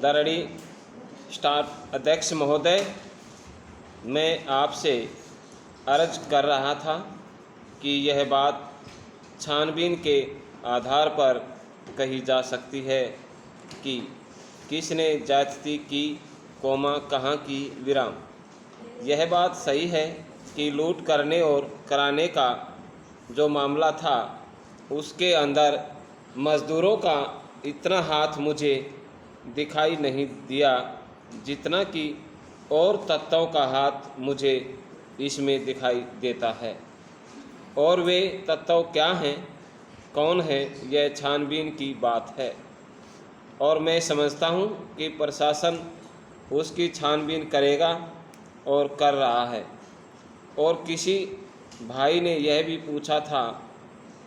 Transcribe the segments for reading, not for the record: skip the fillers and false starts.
दरड़ी staff अध्यक्ष महोदय, मैं आपसे अर्ज कर रहा था कि यह बात छानबीन के आधार पर कही जा सकती है कि किसने ज्यादती की, कहाँ की, विराम। यह बात सही है कि लूट करने और कराने का जो मामला था उसके अंदर मज़दूरों का इतना हाथ मुझे दिखाई नहीं दिया जितना कि और तत्वों का हाथ मुझे इसमें दिखाई देता है। और वे तत्व क्या हैं, कौन है, यह छानबीन की बात है। और मैं समझता हूँ कि प्रशासन उसकी छानबीन करेगा और कर रहा है। और किसी भाई ने यह भी पूछा था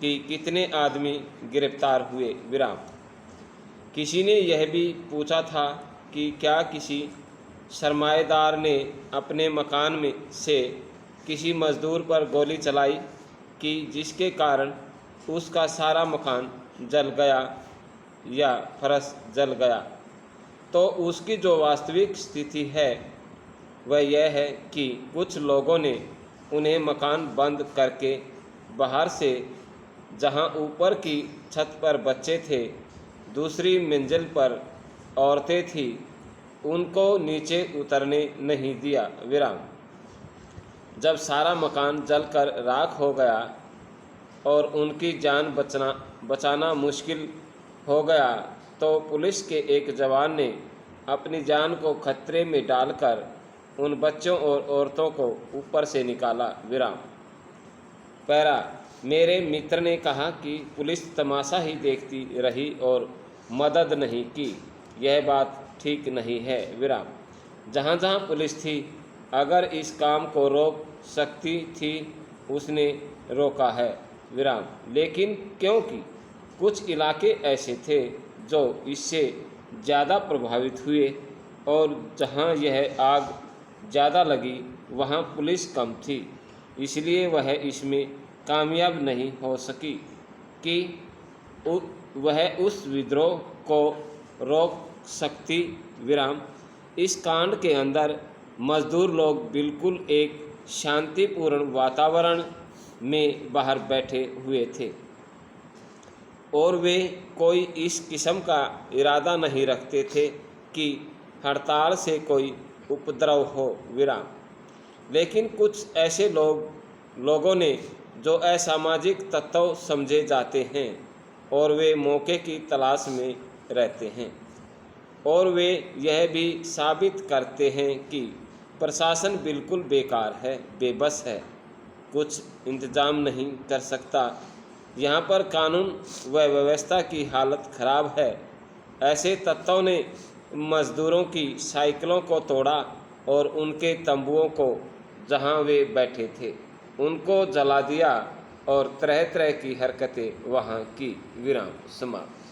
कि कितने आदमी गिरफ्तार हुए, विराम। किसी ने यह भी पूछा था कि क्या किसी सरमाएदार ने अपने मकान में से किसी मज़दूर पर गोली चलाई कि जिसके कारण उसका सारा मकान जल गया या फर्श जल गया। तो उसकी जो वास्तविक स्थिति है वह यह है कि कुछ लोगों ने उन्हें मकान बंद करके बाहर से, जहां ऊपर की छत पर बच्चे थे, दूसरी मंजिल पर औरतें थीं, उनको नीचे उतरने नहीं दिया, विराम। जब सारा मकान जलकर राख हो गया और उनकी जान बचाना मुश्किल हो गया तो पुलिस के एक जवान ने अपनी जान को खतरे में डालकर उन बच्चों और औरतों को ऊपर से निकाला, विराम। पैरा, मेरे मित्र ने कहा कि पुलिस तमाशा ही देखती रही और मदद नहीं की। यह बात ठीक नहीं है, विराम। जहाँ जहाँ पुलिस थी, अगर इस काम को रोक सकती थी उसने रोका है, विराम। लेकिन क्योंकि कुछ इलाके ऐसे थे जो इससे ज़्यादा प्रभावित हुए और जहाँ यह आग ज़्यादा लगी वहाँ पुलिस कम थी, इसलिए वह इसमें कामयाब नहीं हो सकी कि वह उस विद्रोह को रोक सकती, विराम। इस कांड के अंदर मज़दूर लोग बिल्कुल एक शांतिपूर्ण वातावरण में बाहर बैठे हुए थे और वे कोई इस किस्म का इरादा नहीं रखते थे कि हड़ताल से कोई उपद्रव हो, विराम। लेकिन कुछ ऐसे लोगों ने जो असामाजिक तत्व समझे जाते हैं और वे मौके की तलाश में रहते हैं और वे यह भी साबित करते हैं कि प्रशासन बिल्कुल बेकार है, बेबस है, कुछ इंतजाम नहीं कर सकता, यहाँ पर कानून व व्यवस्था की हालत खराब है। ऐसे तत्वों ने मज़दूरों की साइकिलों को तोड़ा और उनके तंबुओं को, जहाँ वे बैठे थे, उनको जला दिया और तरह तरह की हरकतें वहाँ की, विराम। समाप्त।